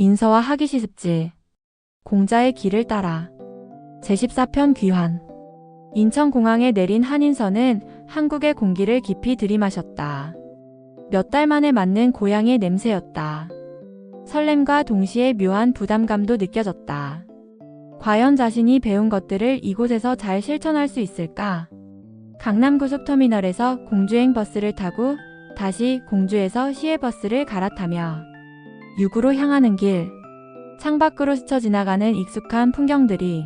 인서와 하기시습지. 공자의 길을 따라. 제14편 귀환. 인천공항에 내린 한인서는 한국의 공기를 깊이 들이마셨다. 몇 달 만에 맡는 고향의 냄새였다. 설렘과 동시에 묘한 부담감도 느껴졌다. 과연 자신이 배운 것들을 이곳에서 잘 실천할 수 있을까? 강남고속터미널에서 공주행 버스를 타고 다시 공주에서 시외버스를 갈아타며 육으로 향하는 길. 창밖으로 스쳐 지나가는 익숙한 풍경들이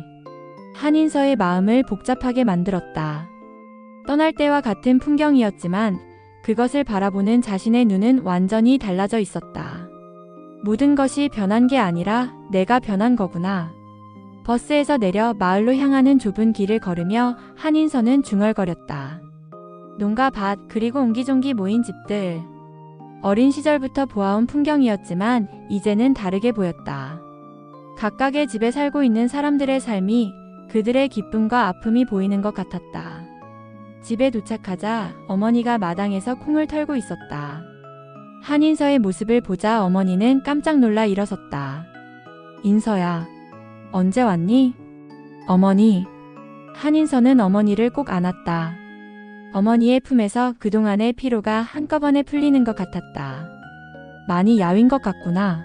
한인서의 마음을 복잡하게 만들었다. 떠날 때와 같은 풍경이었지만 그것을 바라보는 자신의 눈은 완전히 달라져 있었다. 모든 것이 변한 게 아니라 내가 변한 거구나. 버스에서 내려 마을로 향하는 좁은 길을 걸으며 한인서는 중얼거렸다. 농가 밭 그리고 옹기종기 모인 집들. 어린 시절부터 보아온 풍경이었지만 이제는 다르게 보였다. 각각의 집에 살고 있는 사람들의 삶이 그들의 기쁨과 아픔이 보이는 것 같았다. 집에 도착하자 어머니가 마당에서 콩을 털고 있었다. 한인서의 모습을 보자 어머니는 깜짝 놀라 일어섰다. 인서야, 언제 왔니? 어머니. 한인서는 어머니를 꼭 안았다. 어머니의 품에서 그동안의 피로가 한꺼번에 풀리는 것 같았다. 많이 야윈 것 같구나.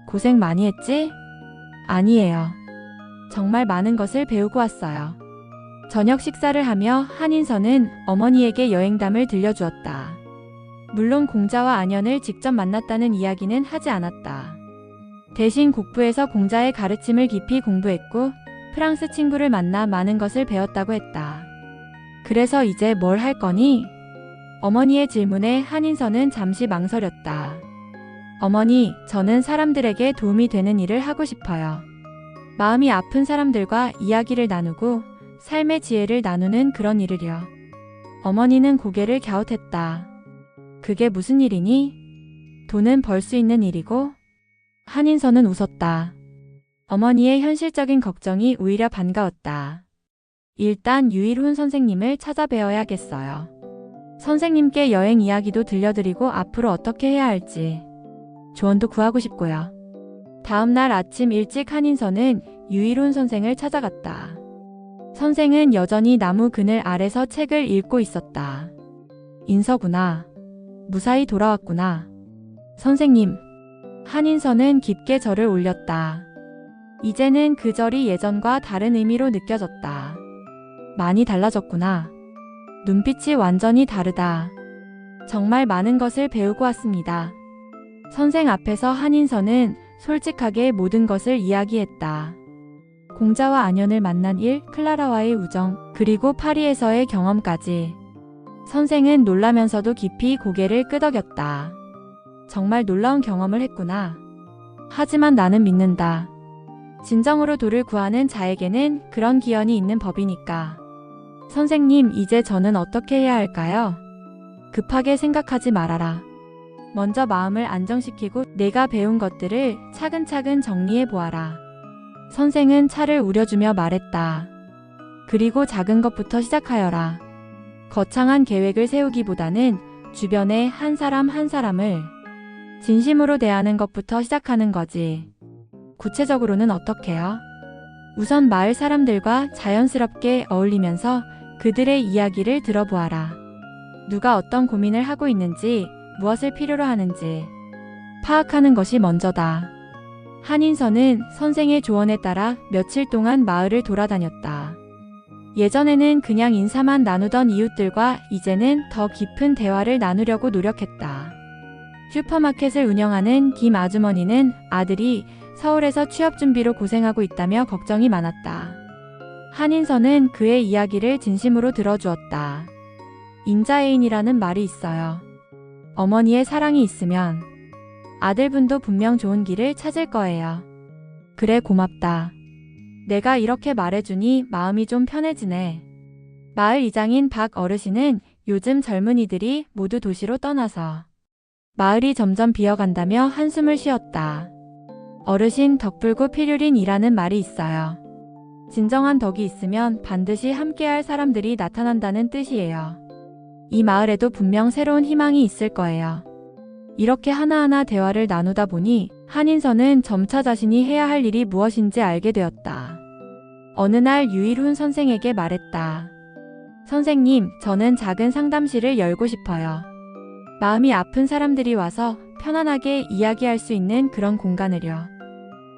고생 많이 했지? 아니에요. 정말 많은 것을 배우고 왔어요. 저녁 식사를 하며 한인서는 어머니에게 여행담을 들려주었다. 물론 공자와 안연을 직접 만났다는 이야기는 하지 않았다. 대신 국부에서 공자의 가르침을 깊이 공부했고 프랑스 친구를 만나 많은 것을 배웠다고 했다. 그래서 이제 뭘 할 거니? 어머니의 질문에 한인서는 잠시 망설였다. 어머니, 저는 사람들에게 도움이 되는 일을 하고 싶어요. 마음이 아픈 사람들과 이야기를 나누고 삶의 지혜를 나누는 그런 일을요. 어머니는 고개를 갸웃했다. 그게 무슨 일이니? 돈은 벌 수 있는 일이고? 한인서는 웃었다. 어머니의 현실적인 걱정이 오히려 반가웠다. 일단 유일훈 선생님을 찾아뵈어야겠어요. 선생님께 여행 이야기도 들려드리고 앞으로 어떻게 해야 할지 조언도 구하고 싶고요. 다음 날 아침 일찍 한인서는 유일훈 선생을 찾아갔다. 선생은 여전히 나무 그늘 아래서 책을 읽고 있었다. 인서구나. 무사히 돌아왔구나. 선생님. 한인서는 깊게 절을 올렸다. 이제는 그 절이 예전과 다른 의미로 느껴졌다. 많이 달라졌구나. 눈빛이 완전히 다르다. 정말 많은 것을 배우고 왔습니다. 선생 앞에서 한인서는 솔직하게 모든 것을 이야기했다. 공자와 안연을 만난 일, 클라라와의 우정, 그리고 파리에서의 경험까지. 선생은 놀라면서도 깊이 고개를 끄덕였다. 정말 놀라운 경험을 했구나. 하지만 나는 믿는다. 진정으로 도를 구하는 자에게는 그런 기연이 있는 법이니까. 선생님, 이제 저는 어떻게 해야 할까요? 급하게 생각하지 말아라. 먼저 마음을 안정시키고 내가 배운 것들을 차근차근 정리해 보아라. 선생은 차를 우려주며 말했다. 그리고 작은 것부터 시작하여라. 거창한 계획을 세우기보다는 주변의 한 사람 한 사람을 진심으로 대하는 것부터 시작하는 거지. 구체적으로는 어떻게요? 우선 마을 사람들과 자연스럽게 어울리면서 그들의 이야기를 들어보아라. 누가 어떤 고민을 하고 있는지, 무엇을 필요로 하는지 파악하는 것이 먼저다. 한인서는 선생의 조언에 따라 며칠 동안 마을을 돌아다녔다. 예전에는 그냥 인사만 나누던 이웃들과 이제는 더 깊은 대화를 나누려고 노력했다. 슈퍼마켓을 운영하는 김 아주머니는 아들이 서울에서 취업 준비로 고생하고 있다며 걱정이 많았다. 한인서는 그의 이야기를 진심으로 들어주었다. 인자애인이라는 말이 있어요. 어머니의 사랑이 있으면 아들분도 분명 좋은 길을 찾을 거예요. 그래, 고맙다. 내가 이렇게 말해주니 마음이 좀 편해지네. 마을 이장인 박 어르신은 요즘 젊은이들이 모두 도시로 떠나서 마을이 점점 비어간다며 한숨을 쉬었다. 어르신 덕불고 필요린이라는 말이 있어요. 진정한 덕이 있으면 반드시 함께할 사람들이 나타난다는 뜻이에요. 이 마을에도 분명 새로운 희망이 있을 거예요. 이렇게 하나하나 대화를 나누다 보니 한인서는 점차 자신이 해야 할 일이 무엇인지 알게 되었다. 어느 날 유일훈 선생에게 말했다. 선생님, 저는 작은 상담실을 열고 싶어요. 마음이 아픈 사람들이 와서 편안하게 이야기할 수 있는 그런 공간을요.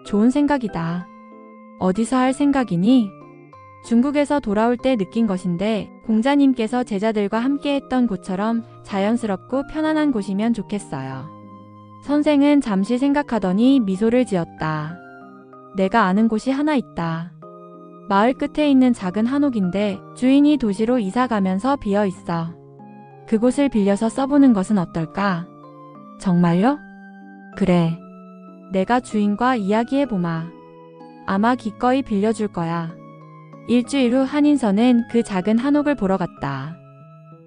좋은 생각이다. 어디서 할 생각이니? 중국에서 돌아올 때 느낀 것인데 공자님께서 제자들과 함께 했던 곳처럼 자연스럽고 편안한 곳이면 좋겠어요. 선생은 잠시 생각하더니 미소를 지었다. 내가 아는 곳이 하나 있다. 마을 끝에 있는 작은 한옥인데 주인이 도시로 이사 가면서 비어 있어. 그곳을 빌려서 써보는 것은 어떨까? 정말요? 그래. 내가 주인과 이야기해보마. 아마 기꺼이 빌려줄 거야. 일주일 후 한인서는 그 작은 한옥을 보러 갔다.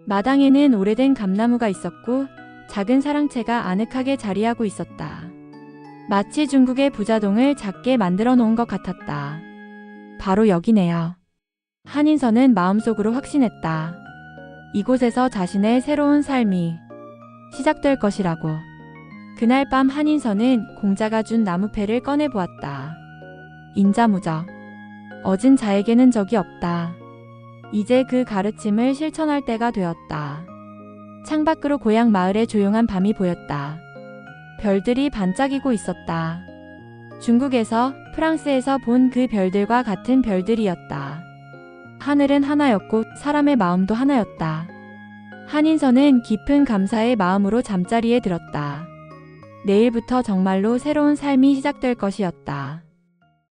마당에는 오래된 감나무가 있었고 작은 사랑채가 아늑하게 자리하고 있었다. 마치 중국의 부자동을 작게 만들어 놓은 것 같았다. 바로 여기네요. 한인서는 마음속으로 확신했다. 이곳에서 자신의 새로운 삶이 시작될 것이라고. 그날 밤 한인서는 공자가 준 나무패를 꺼내보았다. 인자무적. 어진 자에게는 적이 없다. 이제 그 가르침을 실천할 때가 되었다. 창밖으로 고향 마을의 조용한 밤이 보였다. 별들이 반짝이고 있었다. 중국에서, 프랑스에서 본 그 별들과 같은 별들이었다. 하늘은 하나였고 사람의 마음도 하나였다. 한인서는 깊은 감사의 마음으로 잠자리에 들었다. 내일부터 정말로 새로운 삶이 시작될 것이었다.